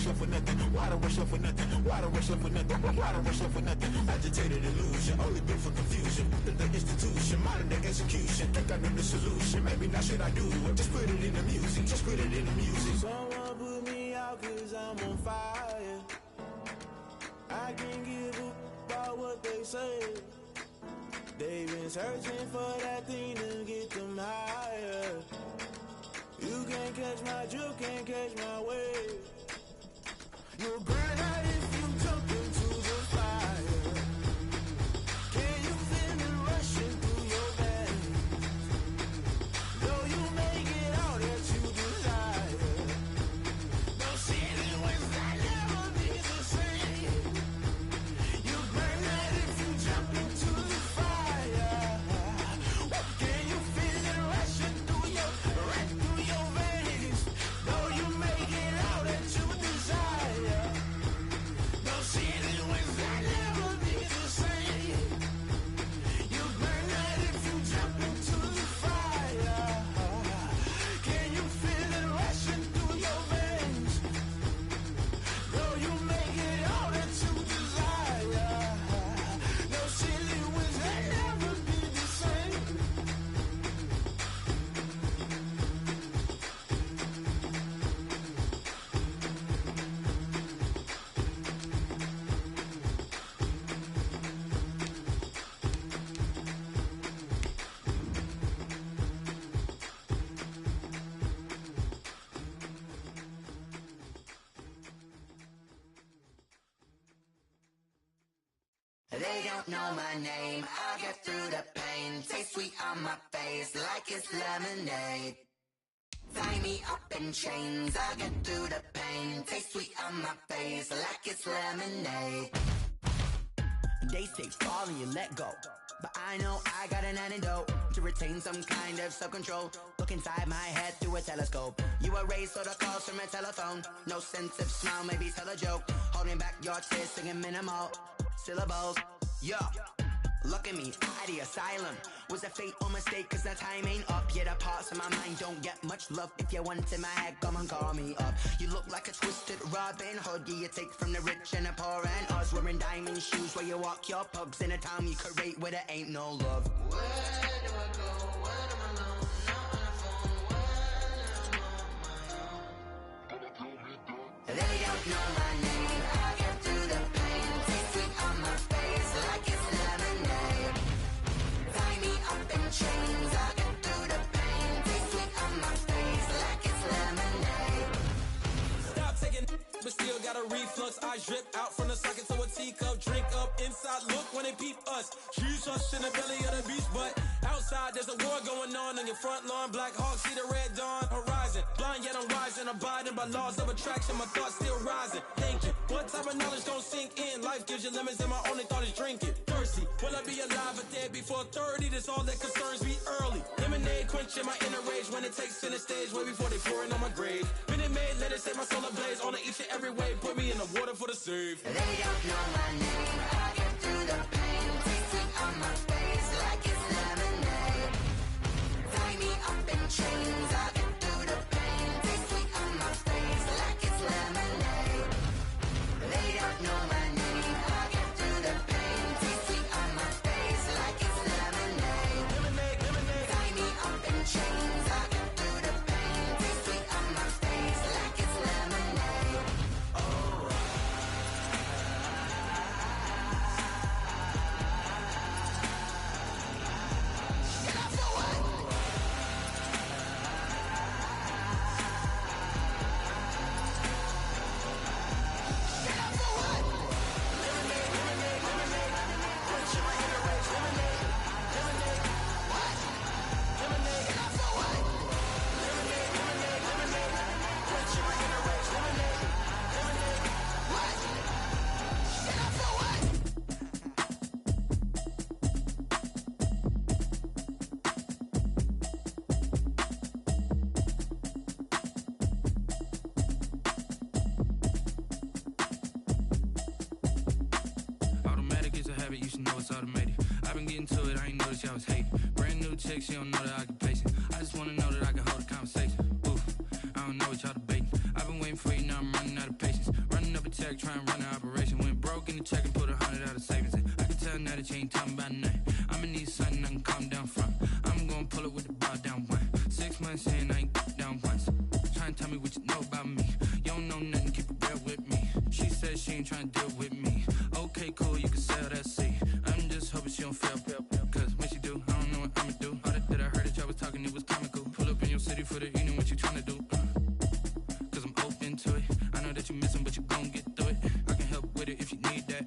rush up for nothing? Why the rush up for nothing? Why the rush up for nothing? Why the rush up for nothing? Agitated illusion, only built for confusion. The institution, modern day execution. Think I know the solution. Maybe not should I do it? Just put it in the music. Just put it in the music. Someone put me out 'cause I'm on fire. I can't give a about what they say. They've been searching for that thing to get them higher. You can't catch my drift, can't catch my wave. You'll burn out if you jump into the fire. Can you feel it rushing through your veins? Though you make it all that you desire. Those feelings will never be the same. You burn out if you jump into the fire. Can you feel it rushing through your veins? Though you make it all that you desire. Those feelings will never be the same. You burn out if you jump into the fire. Can you feel it rushing through your veins? Though you make it all that you desire. Those feelings will never be the same. They don't know my name, I'll get through the pain. Taste sweet on my face like it's lemonade. Tie me up in chains, I'll get through the pain. Taste sweet on my face like it's lemonade. They say fall and you let go, but I know I got an antidote to retain some kind of self-control. Look inside my head through a telescope. You erase all the calls from a telephone. No sense of smile, maybe tell a joke. Holding back your tears, singing minimal syllables. Yeah, look at me, out of the asylum. Was a fate or mistake, 'cause the time ain't up. Yeah, the parts of my mind don't get much love. If you want in my head, come and call me up. You look like a twisted Robin Hood. Yeah, you take from the rich and the poor and us. Wearing diamond shoes where you walk your pugs in a town you create where there ain't no love. Where do I go? When I'm alone? Not on the phone. When I'm on my own. They don't know my name, I get through the pain. Taste sweet on my face like it's lemonade. Tie me up in chains, I get through the pain. Taste sweet on my face like it's lemonade. Stop taking, but still got a reflux. I drip out from the socket to a teacup. Drink up inside, look when they peep us. Shoes us in the belly of the beast, but outside there's a war going on your front lawn. Black Hawk, see the red dawn horizon. Blind yet I'm rising, abiding by laws of attraction. My thoughts still rising, thinking what type of knowledge don't sink in. Life gives you lemons and my only thought is drinking. Thirsty, will I be alive or dead before 30? That's all that concerns me early. Lemonade quenching my inner rage when it takes center stage way before they pouring on my grave. Minute Maid, let it set my soul ablaze on each and every way. Put me in the water for the save. They don't know my name, I get through the pain. Taste sweet on my face like it's lemonade. Tie me up in chains, I get through the pain. Taste sweet on my face like it's lemonade. They don't know my name, I get through the pain. Taste sweet on my face like it's lemonade. Tie me up in chains, I get through the pain. Taste sweet on my face like it's lemonade. chick, she don't know the occupation. I just wanna know that I can hold a conversation. Oof, I don't know what y'all debating. I've been waiting for you, now I'm running out of patience. check, try and run the operation. Went broke in the check and put 100 out of savings in. I can tell now that you ain't talking about nothing. I'ma need something I can calm down from. I'm gonna pull it with the bar down one. 6 months in, I ain't down once. Try and tell me what you know about me. You don't know nothing, keep it real with me. She said she ain't trying to deal with me. Okay, cool, you can sell that seat. I'm just hoping she don't fail. Cause when she do, I don't know what I'ma do. All that I heard that y'all was talking, it was comical. Pull up in your city for the evening, what you trying to do? Cause I'm open to it. I know that you missing, but you gon' get through it. I can help with it if you need that.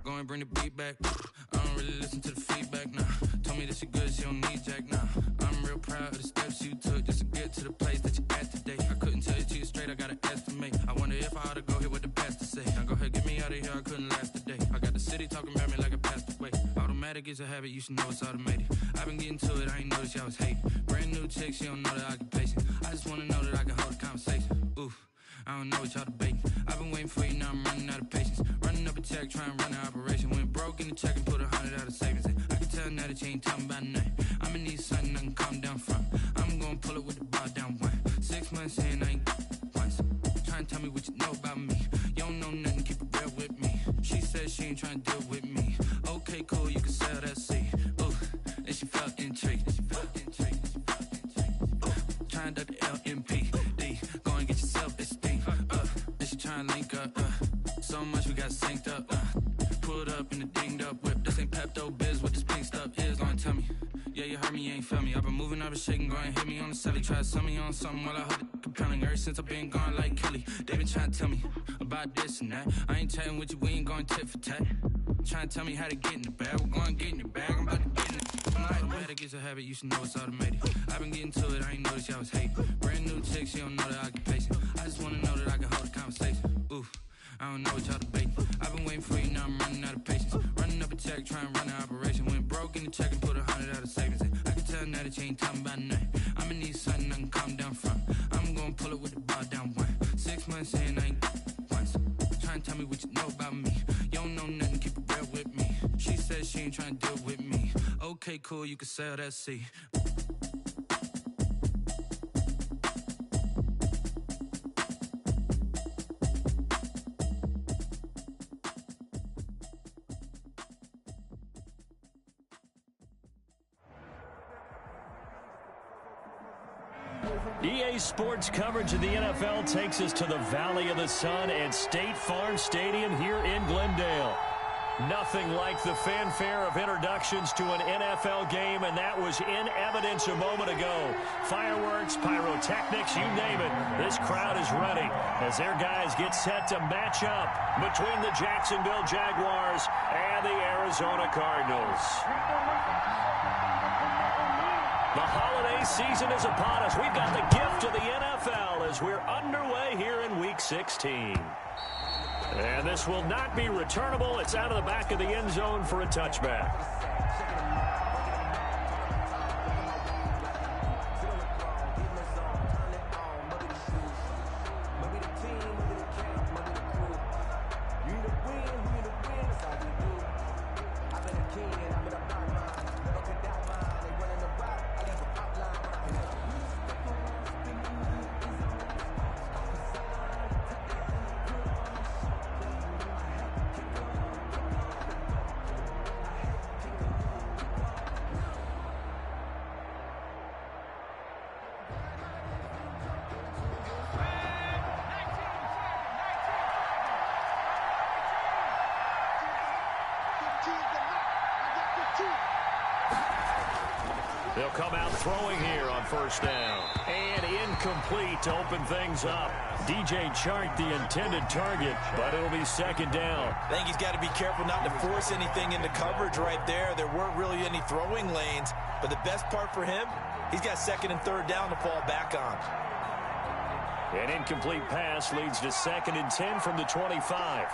Go and bring the beat back. I don't really listen to the feedback, nah. Told me that she good, she don't need jack, nah. I'm real proud of the steps you took just to get to the place that you at today. I couldn't tell you to you straight, I gotta estimate. I wonder if I ought to go here with the pastor say. Now go ahead, get me out of here, I couldn't last today. I got the city talking about me like I passed away. Automatic is a habit, you should know it's automated. I've been getting to it, I ain't noticed y'all was hating. Brand new chick, she don't know the occupation. I just wanna know that I can hold a conversation. Oof, I don't know what y'all debating. I've been waiting for you, now I'm running out of patience. Running up a check, try and run the operation. Went broke in the check and put 100 out of savings in. I can tell now that you ain't talking about nothing. I'ma need something I can calm down from. I'm gonna pull it with the bar down one. 6 months in, I ain't once. Try and tell me what you know about me. You don't know nothing, keep it real with me. She said she ain't trying to deal with me. Okay, cool, you can sell that seat. Ooh, and she felt intrigued. Try and duck the LMPD. Go and get yourself esteem. And she try and link up. So much we got synced up. Pulled up in the dinged up whip. This ain't Pepto Biz, what this pink stuff is. Long tell me. Yeah, you heard me, you ain't felt me. I've been moving, I've been shaking, go and hit me on the celly. Try to sell me on something while I hold it compelling. Ever since I've been gone like Kelly, they been trying to tell me about this and that. I ain't chatting with you, we ain't going tit for tat. Trying to tell me how to get in the bag. We're going to get in the bag, I'm about to get in it. Automatic is a habit, you should know it's automated. I've been getting to it, I ain't noticed y'all was hating. Brand new chick, she don't know the occupation. I just wanna know that I can hold a conversation. Oof, I don't know what y'all debating. I've been waiting for you, now I'm running out of patience. Running up a check, try and run the operation. Went broke in the check and put 100 out of savings in. I can tell now that you ain't talking about nothing. I'ma need something I can calm down from. I'm gonna pull it with the bar down one. 6 months in, I ain't once. Try and tell me what you know about me. You don't know nothing, keep it real with me. She said she ain't trying to deal with me. Okay, cool, you can sell that seat. EA Sports coverage of the NFL takes us to the Valley of the Sun and State Farm Stadium here in Glendale. Nothing like the fanfare of introductions to an NFL game, and that was in evidence a moment ago. Fireworks, pyrotechnics, you name it. This crowd is ready as their guys get set to match up between the Jacksonville Jaguars and the Arizona Cardinals. The holiday season is upon us. We've got the gift of the NFL as we're underway here in Week 16. And this will not be returnable. It's out of the back of the end zone for a touchback. They'll come out throwing here on first down. And incomplete to open things up. DJ Chark, the intended target, but it'll be second down. I think he's got to be careful not to force anything into coverage right there. There weren't really any throwing lanes, but the best part for him, he's got second and third down to fall back on. An incomplete pass leads to 2nd and 10 from the 25.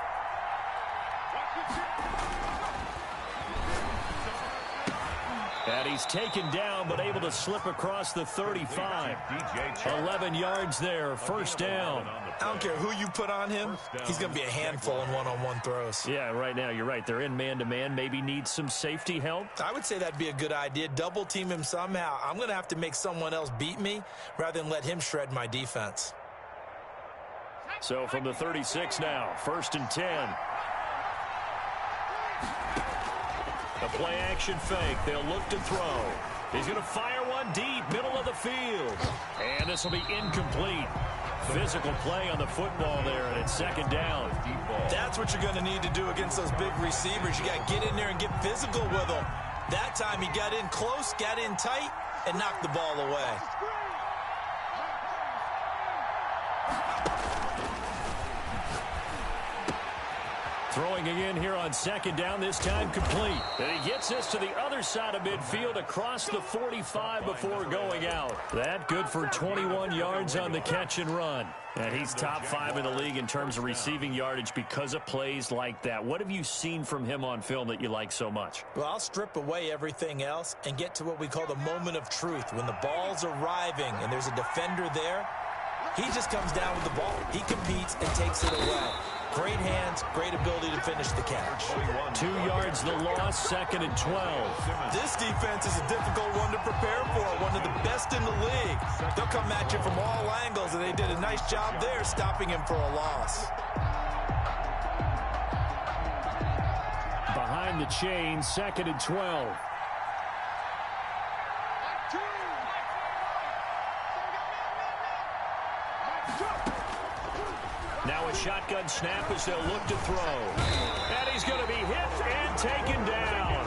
And he's taken down, but able to slip across the 35. 11 yards there, first down. I don't care who you put on him, he's going to be a handful in one-on-one throws. Yeah, right now, you're right. They're in man-to-man. Maybe need some safety help. I would say that'd be a good idea. Double team him somehow. I'm going to have to make someone else beat me rather than let him shred my defense. So from the 36 now, 1st and 10. A play-action fake. They'll look to throw. He's going to fire one deep, middle of the field. And this will be incomplete. Physical play on the football there, and it's 2nd down. That's what you're going to need to do against those big receivers. You got to get in there and get physical with them. That time he got in close, got in tight, and knocked the ball away. Throwing again here on 2nd down, this time complete. And he gets this to the other side of midfield across the 45 before going out. That good for 21 yards on the catch and run. And he's top 5 in the league in terms of receiving yardage because of plays like that. What have you seen from him on film that you like so much? Well, I'll strip away everything else and get to what we call the moment of truth. When the ball's arriving and there's a defender there, he just comes down with the ball. He competes and takes it away. Great hands, great ability to finish the catch. 2 yards the loss, 2nd and 12. This defense is a difficult one to prepare for, one of the best in the league. They'll come at you from all angles, and they did a nice job there stopping him for a loss. Behind the chain, 2nd and 12. Now a shotgun snap as they'll look to throw. And he's going to be hit and taken down.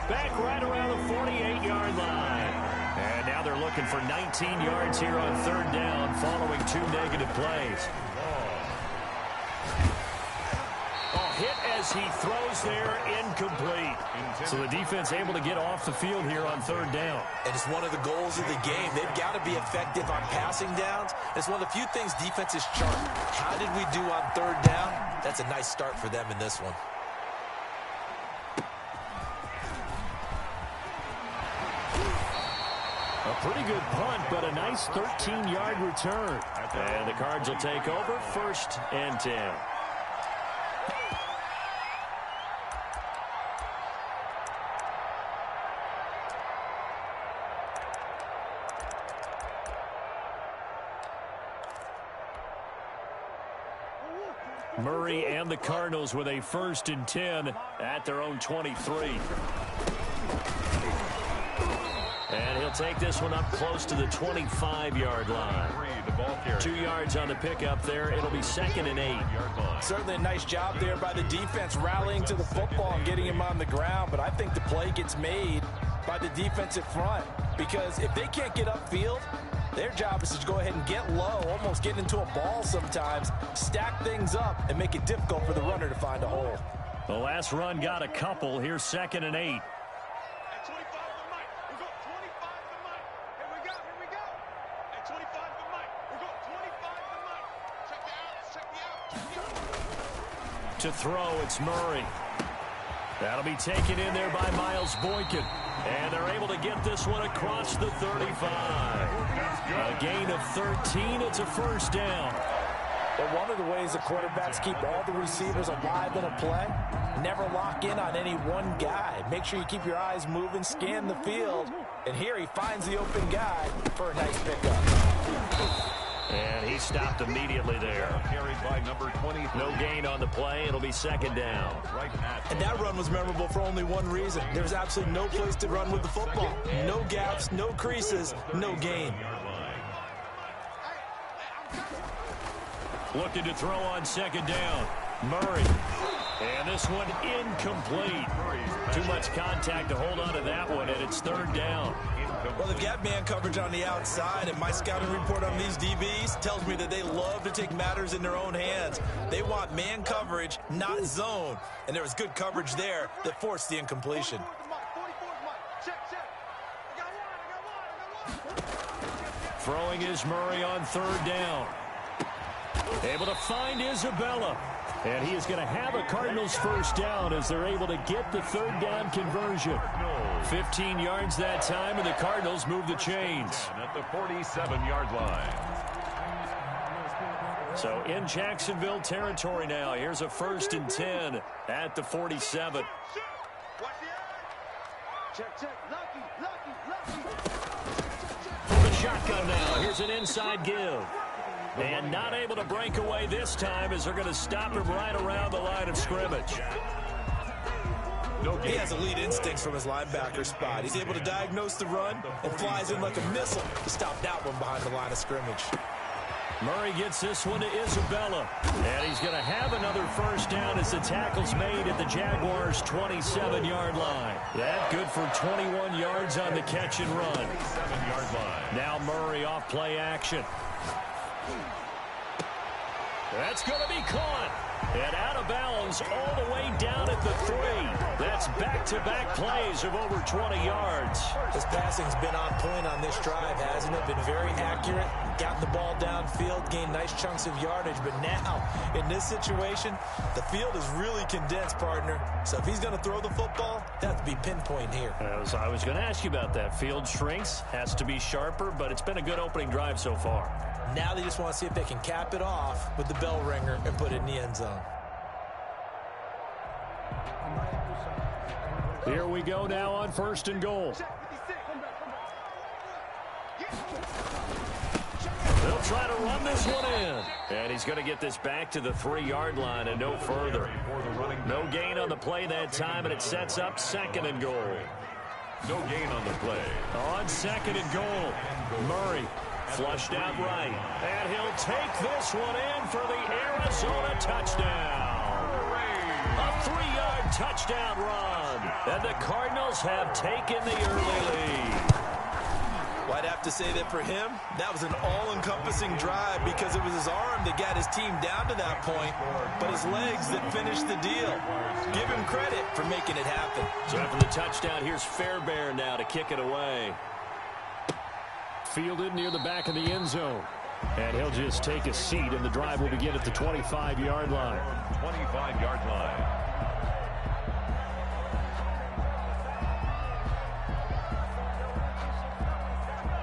Back right around the 48-yard line. And now they're looking for 19 yards here on 3rd down following 2 negative plays. Hit as he throws there, incomplete. So the defense able to get off the field here on 3rd down. And it's one of the goals of the game. They've got to be effective on passing downs. It's one of the few things defenses chart. How did we do on 3rd down? That's a nice start for them in this one. A pretty good punt, but a nice 13-yard return. And the Cards will take over, 1st and 10. Murray and the Cardinals with a 1st and 10 at their own 23. And he'll take this one up close to the 25-yard line. 2 yards on the pickup there. It'll be 2nd and 8. Certainly a nice job there by the defense rallying to the football and getting him on the ground. But I think the play gets made by the defensive front. Because if they can't get upfield, their job is to go ahead and get low, almost get into a ball sometimes, stack things up, and make it difficult for the runner to find a hole. The last run got a couple. Here's 2nd and 8. To throw, it's Murray. That'll be taken in there by Miles Boykin. And they're able to get this one across the 35. A gain of 13. It's a 1st down. But one of the ways the quarterbacks keep all the receivers alive in a play, never lock in on any one guy. Make sure you keep your eyes moving, scan the field. And here he finds the open guy for a nice pickup. And he stopped immediately there. No gain on the play. It'll be 2nd down. And that run was memorable for only one reason. There's absolutely no place to run with the football. No gaps, no creases, no gain. Looking to throw on 2nd down. Murray. And this one incomplete. Too much contact to hold on to that one, and it's 3rd down. Well, they've got man coverage on the outside, and my scouting report on these DBs tells me that they love to take matters in their own hands. They want man coverage, not zone. And there was good coverage there that forced the incompletion. Throwing is Murray on 3rd down. Able to find Isabella. And he is going to have a Cardinals 1st down as they're able to get the 3rd down conversion. 15 yards that time, and the Cardinals move the chains. At the 47-yard line. So in Jacksonville territory now. Here's a 1st and 10 at the 47. From the shotgun now. Here's an inside give. And not able to break away this time as they're going to stop him right around the line of scrimmage. He has elite instincts from his linebacker spot. He's able to diagnose the run and flies in like a missile to stop that one behind the line of scrimmage. Murray gets this one to Isabella. And he's going to have another first down as the tackle's made at the Jaguars' 27-yard line. That good for 21 yards on the catch and run. 27-yard line. Now Murray off play action. That's going to be caught. And out of bounds all the way down at the 3. That's back-to-back plays of over 20 yards. His passing's been on point on this drive, hasn't it? Been very accurate, gotten the ball downfield, gained nice chunks of yardage. But now, in this situation, the field is really condensed, partner. So if he's going to throw the football, that has to be pinpoint here. I was going to ask you about that. Field shrinks, has to be sharper, but it's been a good opening drive so far. Now they just want to see if they can cap it off with the bell ringer and put it in the end zone. Here we go now on 1st and goal. They'll try to run this one in. And he's going to get this back to the 3-yard line and no further. No gain on the play that time, and it sets up 2nd and goal. No gain on the play. On 2nd and goal, Murray flushed out right. And he'll take this one in for the Arizona touchdown. A 3-yard touchdown run. And the Cardinals have taken the early lead. Well, I'd have to say that for him, that was an all-encompassing drive because it was his arm that got his team down to that point, but his legs that finished the deal. Give him credit for making it happen. So after the touchdown, here's Fairbairn now to kick it away. Fielded near the back of the end zone. And he'll just take a seat, and the drive will begin at the 25-yard line. 25-yard line.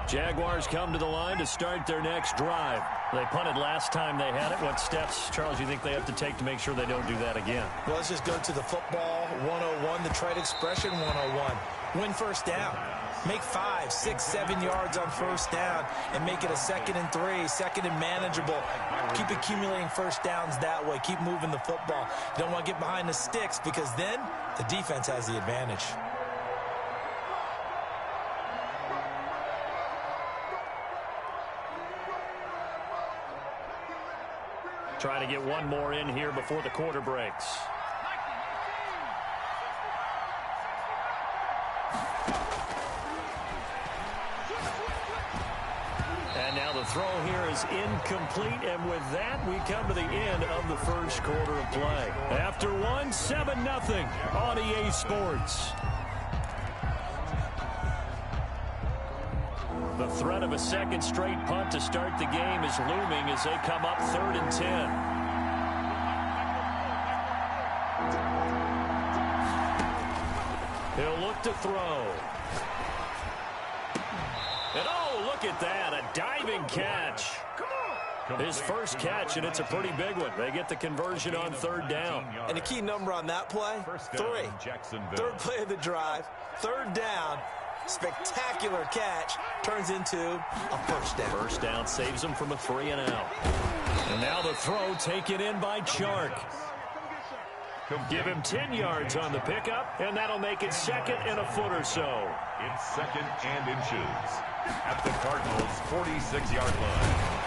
Jaguars come to the line to start their next drive. They punted last time they had it. What steps, Charles, you think they have to take to make sure they don't do that again? Well, let's just go to the football 101, the trade expression 101. Win first down. Make 5, 6, 7 yards on first down and make it a 2nd and 3, 2nd and manageable. Keep accumulating first downs that way. Keep moving the football. You don't want to get behind the sticks because then the defense has the advantage. Trying to get one more in here before the quarter breaks. And now the throw here is incomplete, and with that, we come to the end of the first quarter of play. After one, 7-0 on EA Sports. The threat of a second straight punt to start the game is looming as they come up 3rd and 10. He'll look to throw. And oh, look at that, a diving catch. His first catch, and it's a pretty big one. They get the conversion on 3rd down. And a key number on that play, 3. 3rd play of the drive, 3rd down. Spectacular catch turns into a first down. First down saves him from a 3 and out. And now the throw taken in by Chark. Give him 10 yards on the pickup, and that'll make it 2nd and a foot or so. It's 2nd and inches at the Cardinals' 46-yard line.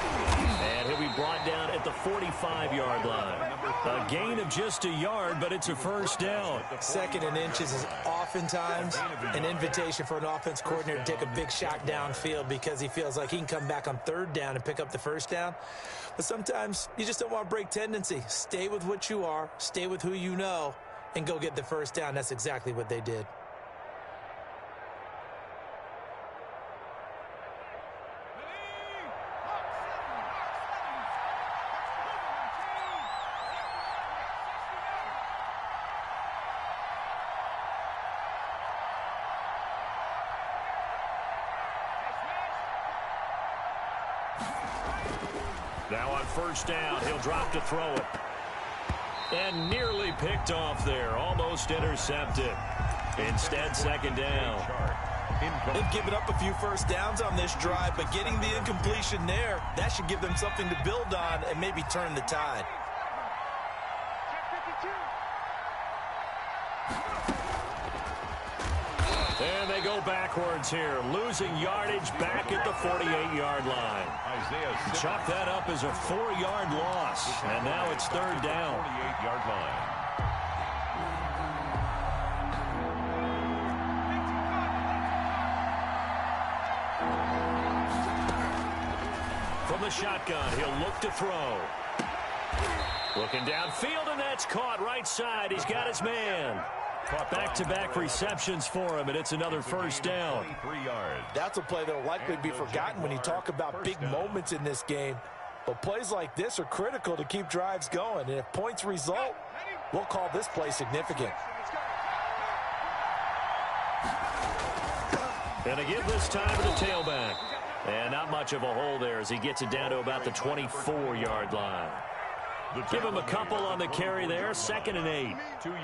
And he'll be brought down at the 45-yard line. A gain of just a yard, but it's a first down. 2nd and inches is oftentimes an invitation for an offense coordinator to take a big shot downfield because he feels like he can come back on 3rd down and pick up the first down. But sometimes you just don't want to break tendency. Stay with what you are, stay with who you know, and go get the first down. That's exactly what they did. Now on first down, he'll drop to throw it. And nearly picked off there, almost intercepted. Instead, 2nd down. They've given up a few first downs on this drive, but getting the incompletion there, that should give them something to build on and maybe turn the tide. And they go backwards here, losing yardage back at the 48-yard line. Chalk that up as a 4-yard loss, and now it's third down. 48-yard line. From the shotgun, he'll look to throw. Looking downfield, and that's caught right side. He's got his man. Back-to-back receptions for him, and it's another first down. That's a play that will likely be forgotten when you talk about big moments in this game. But plays like this are critical to keep drives going. And if points result, we'll call this play significant. And a give this time to the tailback. And not much of a hole there as he gets it down to about the 24-yard line. Give him a couple on the carry there, 2nd and 8.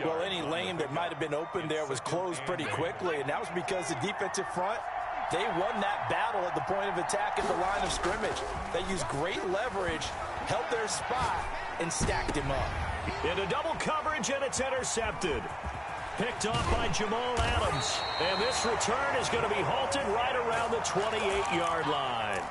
Well, any lane that might have been open there was closed pretty quickly, and that was because the defensive front, they won that battle at the point of attack at the line of scrimmage. They used great leverage, held their spot, and stacked him up. Into double coverage, and it's intercepted. Picked off by Jamal Adams. And this return is going to be halted right around the 28-yard line.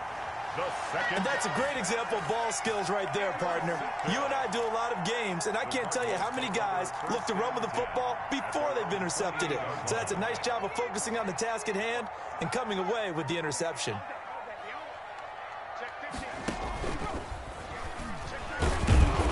And that's a great example of ball skills right there, partner. You and I do a lot of games, and I can't tell you how many guys look to run with the football before they've intercepted it. So that's a nice job of focusing on the task at hand and coming away with the interception.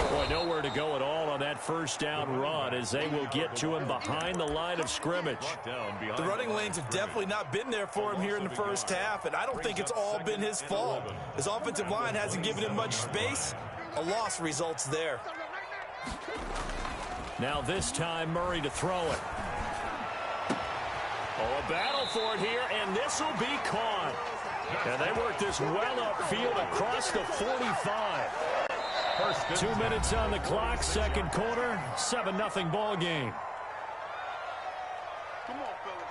Boy, nowhere to go at all on that first down run as they will get to him behind the line of scrimmage. The running lanes have definitely not been there for him here in the first half, and I don't think it's all been his fault. His offensive line hasn't given him much space. A loss results there. Now this time Murray to throw it. Oh, a battle for it here, and this will be caught. And they work this well upfield across the 45. 2 minutes on the clock, second quarter, 7-0 ball game. Come on, fellas.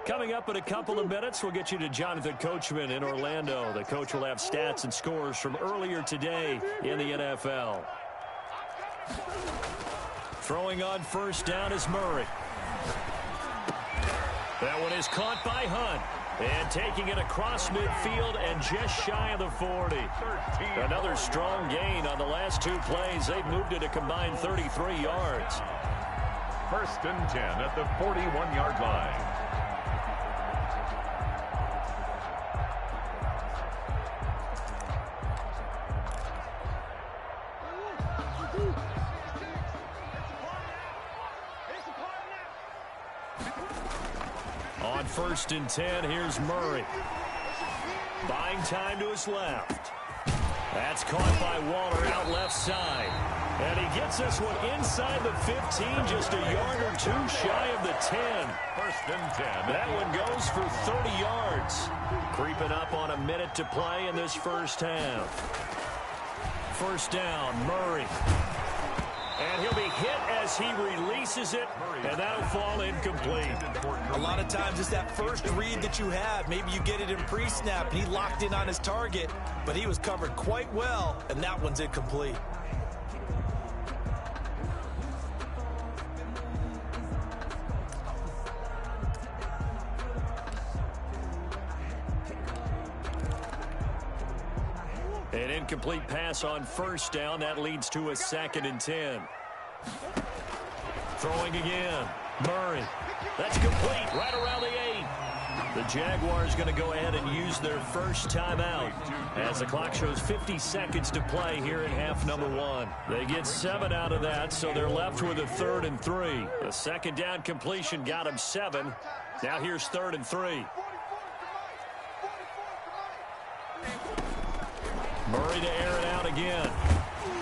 Coming up in a couple of minutes, we'll get you to Jonathan Coachman in Orlando. The coach will have stats and scores from earlier today in the NFL. Throwing on first down is Murray. That one is caught by Hunt. And taking it across midfield and just shy of the 40. Another strong gain on the last 2 plays. They've moved it a combined 33 yards. 1st and 10 at the 41-yard line. On 1st and 10, here's Murray. Buying time to his left. That's caught by Waller out left side. And he gets this one inside the 15, just a yard or 2 shy of the 10. 1st and 10. That one goes for 30 yards. Creeping up on a minute to play in this first half. First down, Murray. And he'll be hit as he releases it, and that'll fall incomplete. A lot of times it's that first read that you have. Maybe you get it in pre-snap, and he locked in on his target, but he was covered quite well, and that one's incomplete. An incomplete pass on first down. That leads to a 2nd and 10. Throwing again. Murray. That's complete right around the 8. The Jaguars going to go ahead and use their first timeout as the clock shows 50 seconds to play here in half number 1. They get 7 out of that, so they're left with a 3rd and 3. The 2nd down completion got them 7. Now here's 3rd and 3. Murray to air it out again.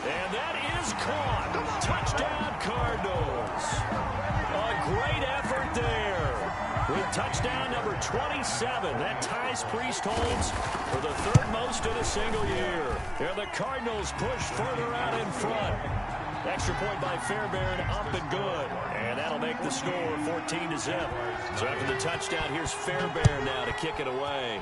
And that is caught. Touchdown, Cardinals. A great Touchdown number 27. That ties Priesthold's for the third most in a single year. And the Cardinals push further out in front. Extra point by Fairbairn, up and good. And that'll make the score 14-0. So after the touchdown, here's Fairbairn now to kick it away.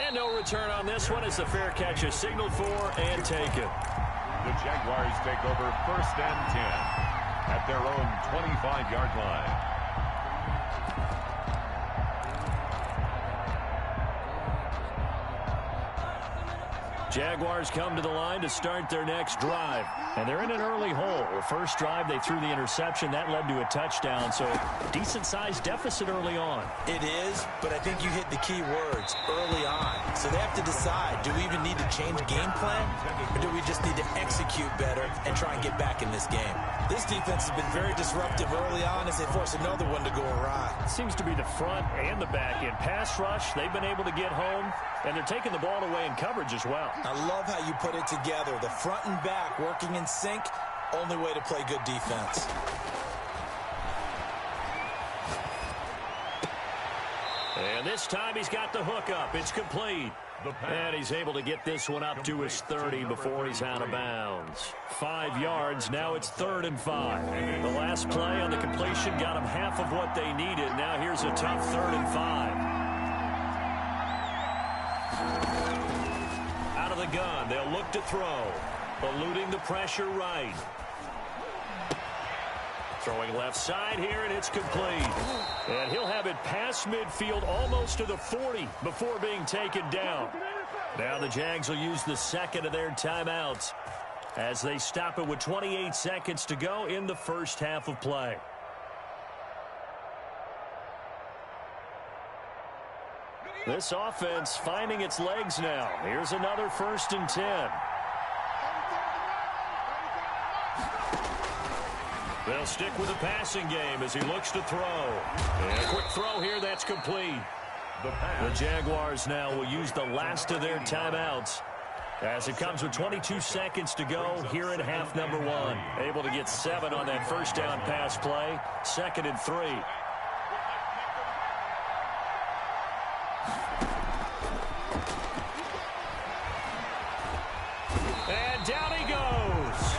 And no return on this one as the fair catch is signaled for and taken. The Jaguars take over 1st and 10 at their own 25-yard line. Jaguars come to the line to start their next drive. And they're in an early hole. The first drive, they threw the interception. That led to a touchdown. So decent-sized deficit early on. It is, but I think you hit the key words, early on. So they have to decide, do we even need to change game plan? Or do we just need to execute better and try and get back in this game? This defense has been very disruptive early on as they force another one to go awry. Seems to be the front and the back end. Pass rush, they've been able to get home. And they're taking the ball away in coverage as well. I love how you put it together. The front and back working in sync, only way to play good defense. And this time he's got the hook up. It's complete. And he's able to get this one up to his 30 before he's out of bounds. 5 yards. Now it's 3rd and 5. The last play on the completion got them half of what they needed. Now here's a tough 3rd and 5. Out of the gun, they'll look to throw. Eluding the pressure right. Throwing left side here, and it's complete. And he'll have it past midfield almost to the 40 before being taken down. Now the Jags will use the second of their timeouts as they stop it with 28 seconds to go in the first half of play. This offense finding its legs now. Here's another 1st and 10. They'll stick with the passing game as he looks to throw. And a quick throw here, that's complete. The Jaguars now will use the last of their timeouts as it comes with 22 seconds to go here in half number 1. Able to get 7 on that first down pass play. 2nd and 3. And down he goes.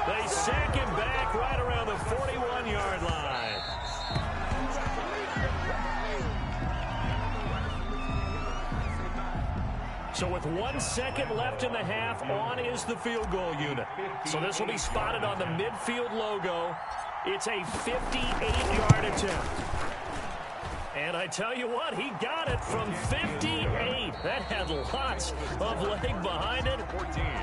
They sack him back right around the 41-yard line. So with 1 second left in the half, on is the field goal unit. So this will be spotted on the midfield logo. It's a 58-yard attempt. And I tell you what, he got it from 58. That had lots of leg behind it.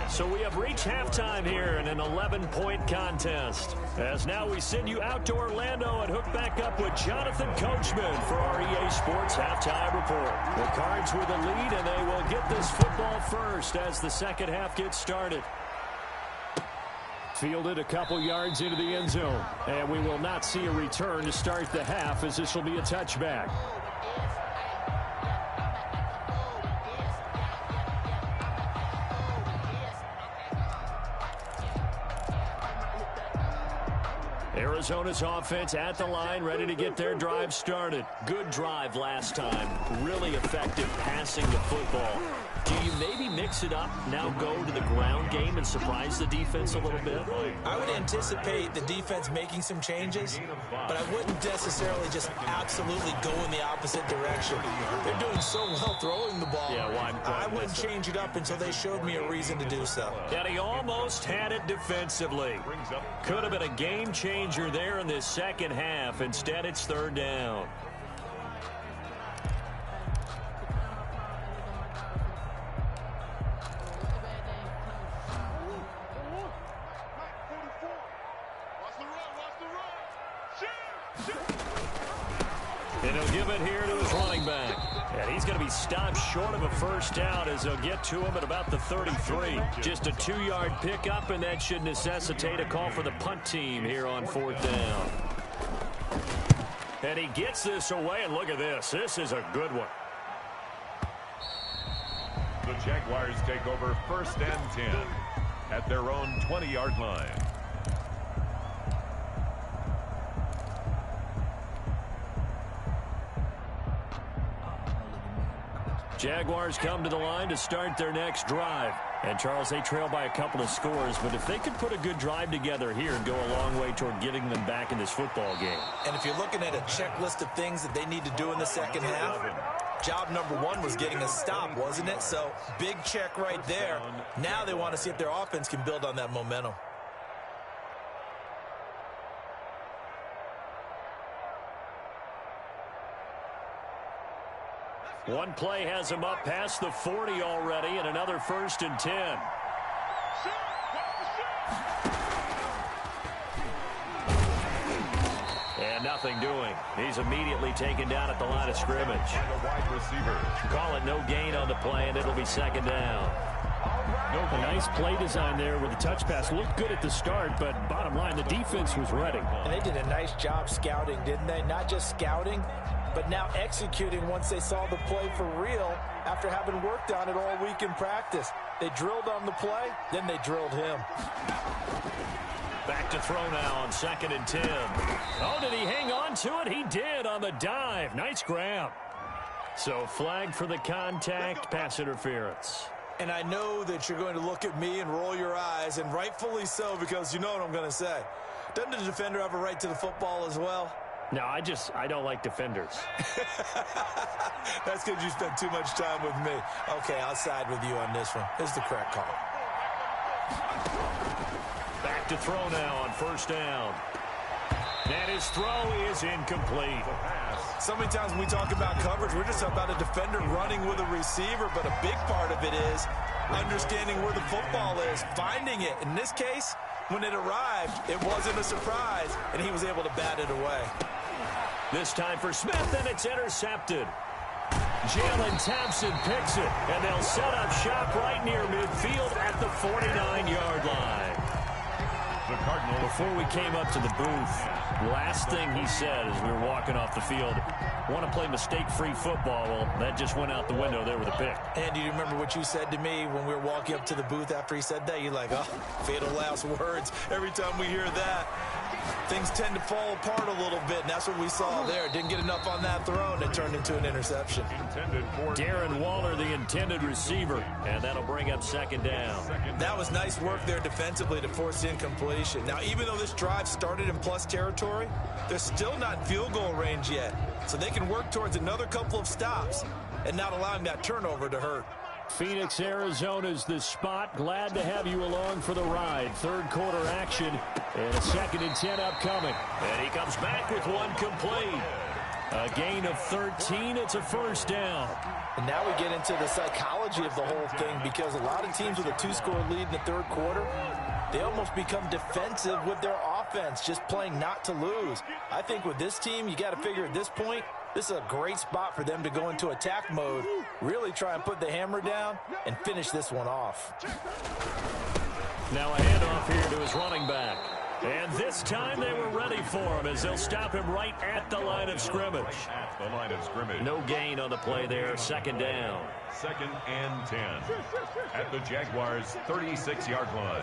So we have reached halftime here in an 11-point contest. As now we send you out to Orlando and hook back up with Jonathan Coachman for our EA Sports Halftime Report. The Cards with the lead, and they will get this football first as the second half gets started. Fielded a couple yards into the end zone. And we will not see a return to start the half as this will be a touchback. Arizona's offense at the line, ready to get their drive started. Good drive last time. Really effective passing the football. Do you maybe mix it up, now go to the ground game and surprise the defense a little bit? I would anticipate the defense making some changes, but I wouldn't necessarily just absolutely go in the opposite direction. They're doing so well throwing the ball. Yeah, well, I wouldn't change it up until they showed me a reason to do so. And he almost had it defensively. Could have been a game changer there in this second half. Instead, it's 3rd down. And he'll give it here to his running back. And he's going to be stopped short of a first down as they'll get to him at about the 33. Just a 2-yard pickup, and that should necessitate a call for the punt team here on 4th down. And he gets this away, and look at this. This is a good one. The Jaguars take over 1st and 10 at their own 20-yard line. Jaguars come to the line to start their next drive. And, Charles, they trail by a couple of scores, but if they could put a good drive together here and go a long way toward getting them back in this football game. And if you're looking at a checklist of things that they need to do in the second half, job number one was getting a stop, wasn't it? So, big check right there. Now they want to see if their offense can build on that momentum. One play has him up past the 40 already, and another 1st and 10. And nothing doing. He's immediately taken down at the line of scrimmage. Wide receiver. Call it no gain on the play, and it'll be 2nd down. A nice play design there with the touch pass. Looked good at the start, but bottom line, the defense was ready. And they did a nice job scouting, didn't they? Not just scouting, but now executing once they saw the play for real after having worked on it all week in practice. They drilled on the play, then they drilled him. Back to throw now on 2nd and 10. Oh, did he hang on to it? He did on the dive. Nice grab. So flag for the contact, pass interference. And I know that you're going to look at me and roll your eyes, and rightfully so, because you know what I'm going to say. Doesn't the defender have a right to the football as well? No, I don't like defenders. That's because you spent too much time with me. Okay, I'll side with you on this one. This is the correct call. Back to throw now on 1st down. And his throw is incomplete. So many times when we talk about coverage, we're just about a defender running with a receiver, but a big part of it is understanding where the football is, finding it. In this case, when it arrived, it wasn't a surprise, and he was able to bat it away. This time for Smith, and it's intercepted. Jalen Thompson picks it, and they'll set up shop right near midfield at the 49-yard line. The Cardinals. Before we came up to the booth, last thing he said as we were walking off the field, want to play mistake-free football. Well, that just went out the window there with a pick. And do you remember what you said to me when we were walking up to the booth after he said that? You're like, oh, fatal last words. Every time we hear that, things tend to fall apart a little bit, and that's what we saw there. Didn't get enough on that throw, and it turned into an interception. Darren Waller, the intended receiver, and that'll bring up 2nd down. That was nice work there defensively to force incompletion. Now, even though this drive started in plus territory, they're still not in field goal range yet, so they can work towards another couple of stops and not allowing that turnover to hurt. Phoenix, Arizona's the spot. Glad to have you along for the ride. 3rd quarter action, and a 2nd and 10 upcoming. And he comes back with one complete. A gain of 13. It's a 1st down. And now we get into the psychology of the whole thing, because a lot of teams with a 2-score lead in the 3rd quarter, they almost become defensive with their offense, just playing not to lose. I think with this team, you got to figure at this point, this is a great spot for them to go into attack mode, really try and put the hammer down and finish this one off. Now a handoff here to his running back. And this time they were ready for him as they'll stop him right at the line of scrimmage. At the line of scrimmage. No gain on the play there. 2nd down. 2nd and 10. At the Jaguars' 36-yard line.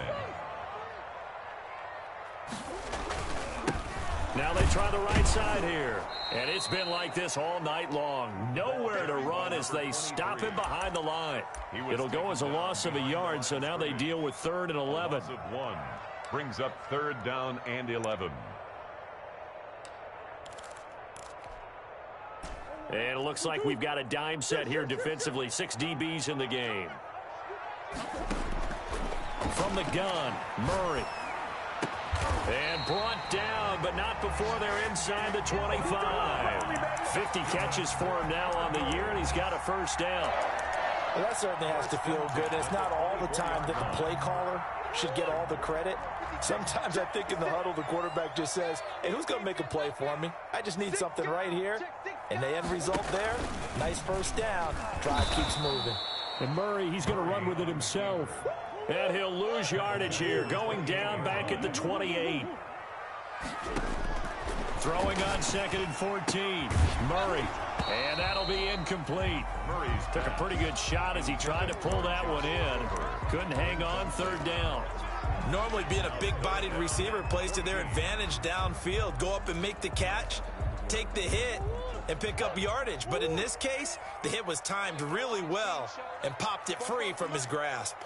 Now they try the right side here. And it's been like this all night long. Nowhere to run as they stop him behind the line. It'll go as a loss of a yard, so now they deal with 3rd and 11. Loss of 1 brings up 3rd down and 11. And it looks like we've got a dime set here defensively. 6 DBs in the game. From the gun, Murray. And brought down, but not before they're inside the 25. 50 catches for him now on the year, and he's got a 1st down. Well, that certainly has to feel good. It's not all the time that the play caller should get all the credit. Sometimes I think in the huddle, the quarterback just says, hey, who's going to make a play for me? I just need something right here. And the end result there, nice 1st down. Drive keeps moving. And Murray, he's going to run with it himself. And he'll lose yardage here, going down back at the 28. Throwing on 2nd and 14. Murray. And that'll be incomplete. Murray's took a pretty good shot as he tried to pull that one in. Couldn't hang on. 3rd down. Normally being a big-bodied receiver plays to their advantage downfield. Go up and make the catch, take the hit, and pick up yardage. But in this case, the hit was timed really well and popped it free from his grasp.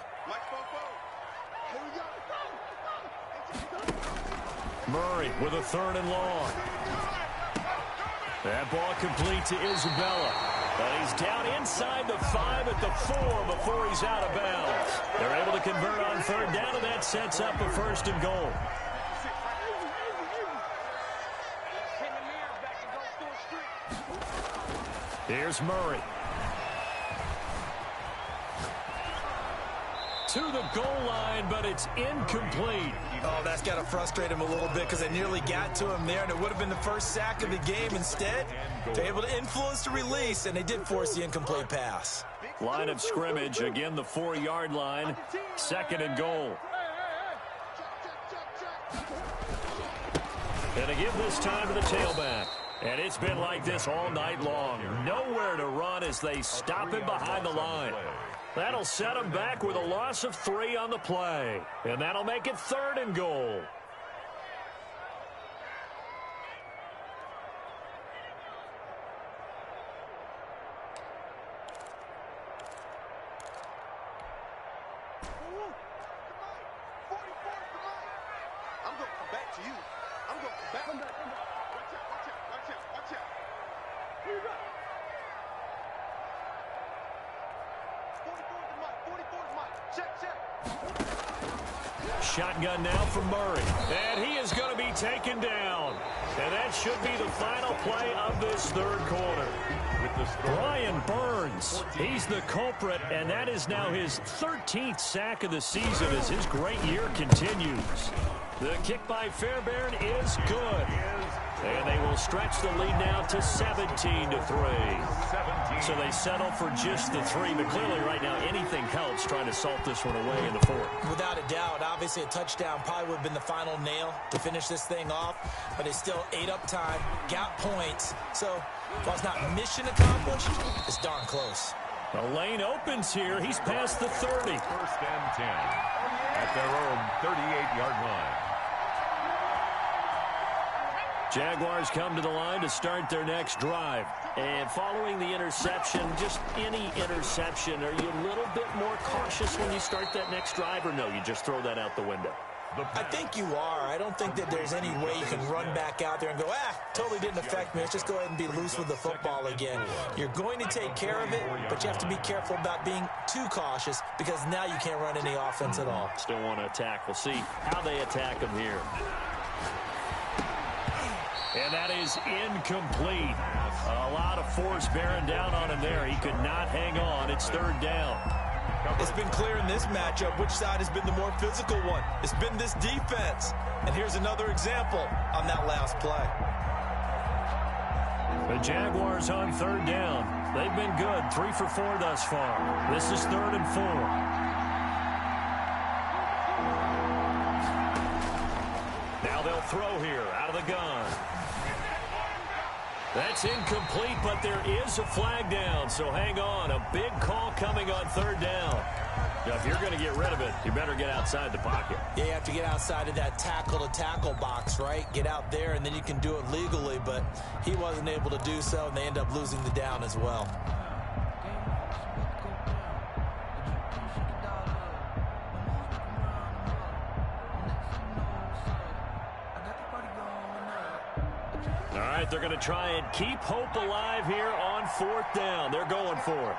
Murray with a 3rd and long. That ball complete to Isabella. But he's down inside the 5 at the 4 before he's out of bounds. They're able to convert on 3rd down, and that sets up a 1st and goal. Here's Murray. To the goal line, but it's incomplete. Oh, that's got to frustrate him a little bit because they nearly got to him there, and it would have been the first sack of the game. Instead, they're able to influence the release, and they did force the incomplete pass. Line of scrimmage, again the 4-yard line, 2nd and goal. And they give this time to the tailback. And it's been like this all night long. Nowhere to run as they stop him behind the line. That'll set him back with a loss of 3 on the play. And that'll make it 3rd and goal. I'm going to come back to you. I'm going to come back. Come back. Watch out. Here you go. 44 to Mike. Check. Shotgun now from Murray. And he is going to be taken down. And that should be the final play of this 3rd quarter. Brian Burns, he's the culprit, and that is now his 13th sack of the season as his great year continues. The kick by Fairbairn is good. And they will stretch the lead now to 17-3. So they settle for just the 3, but clearly right now anything helps trying to salt this one away in the 4th. Without a doubt, obviously a touchdown probably would have been the final nail to finish this thing off, but they still ate up time, got points. So while it's not mission accomplished, it's darn close. The lane opens here. He's past the 30. 1st and 10 at their own 38-yard line. Jaguars come to the line to start their next drive. And following the interception, just any interception, are you a little bit more cautious when you start that next drive, or no, you just throw that out the window? I think you are. I don't think that there's any way you can run back out there and go, totally didn't affect me. Let's just go ahead and be loose with the football again. You're going to take care of it, but you have to be careful about being too cautious because now you can't run any offense at all. Still want to attack. We'll see how they attack him here. And that is incomplete. A lot of force bearing down on him there. He could not hang on. It's 3rd down. It's been clear in this matchup which side has been the more physical one. It's been this defense. And here's another example on that last play. The Jaguars on 3rd down. They've been good. 3 for 4 thus far. This is 3rd and 4. Now they'll throw here out of the gun. That's incomplete, but there is a flag down, so hang on. A big call coming on 3rd down. Now, if you're going to get rid of it, you better get outside the pocket. Yeah, you have to get outside of that tackle-to-tackle box, right? Get out there, and then you can do it legally, but he wasn't able to do so, and they end up losing the down as well. All right, they're going to try and keep hope alive here on 4th down. They're going for it.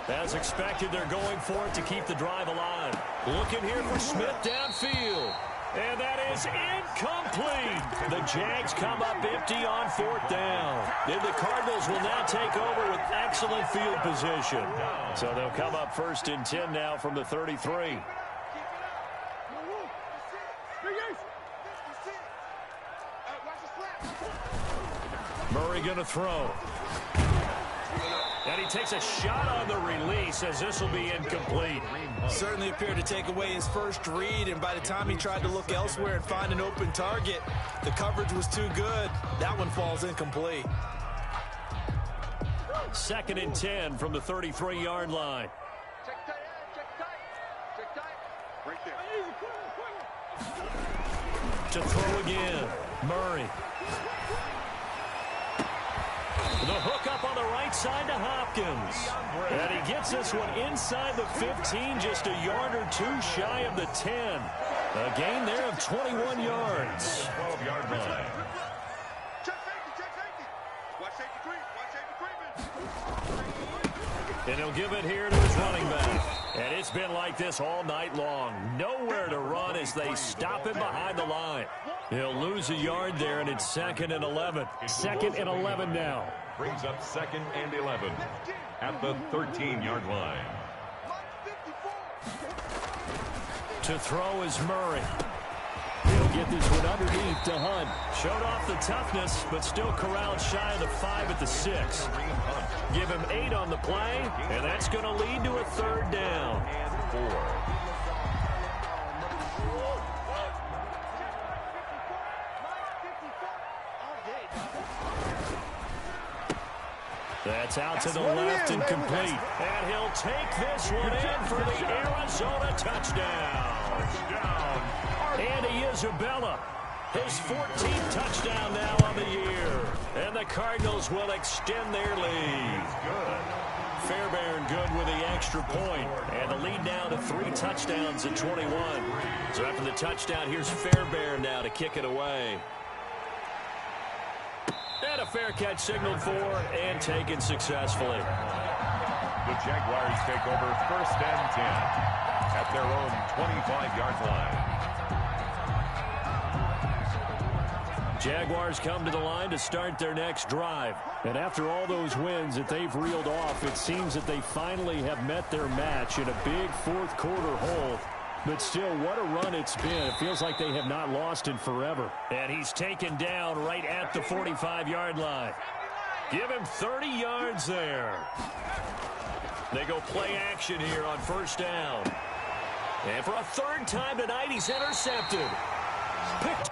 As expected, they're going for it to keep the drive alive. Looking here for Smith downfield. And that is incomplete. The Jags come up empty on 4th down. And the Cardinals will now take over with excellent field position. So they'll come up 1st and 10 now from the 33. Murray going to throw. And he takes a shot on the release as this will be incomplete. Certainly appeared to take away his first read, and by the time he tried to look elsewhere and find an open target, the coverage was too good. That one falls incomplete. 2nd and 10 from the 33-yard line. Check tight, check tight, check tight. Right there. To throw again, Murray. The hook up on the right side to Hopkins. And he gets this one inside the 15, just a yard or two shy of the 10. A gain there of 21 yards. 12-yard line. Check safety. Watch safety creep, watch safety creeping. And he'll give it here to his running back. And it's been like this all night long. Nowhere to run as they stop him behind the line. He'll lose a yard there, and it's 2nd and 11. 2nd and 11 now. Brings up 2nd and 11 at the 13-yard line. To throw is Murray. He'll get this one underneath to Hunt. Showed off the toughness, but still corralled shy of the 5 at the 6. Give him 8 on the play, and that's going to lead to a 3rd down. And 4. That's out to the left and complete. And he'll take this one in for the Arizona touchdown. And he Isabella. His 14th touchdown now on the year. And the Cardinals will extend their lead. Fairbairn good with the extra point. And the lead now to 3 touchdowns at 21. So after the touchdown, here's Fairbairn now to kick it away. And a fair catch signaled for and taken successfully. The Jaguars take over 1st and 10 at their own 25-yard line. Jaguars come to the line to start their next drive. And after all those wins that they've reeled off, it seems that they finally have met their match in a big 4th quarter hole. But still, what a run it's been. It feels like they have not lost in forever. And he's taken down right at the 45-yard line. Give him 30 yards there. They go play action here on 1st down. And for a 3rd time tonight, he's intercepted. Picked.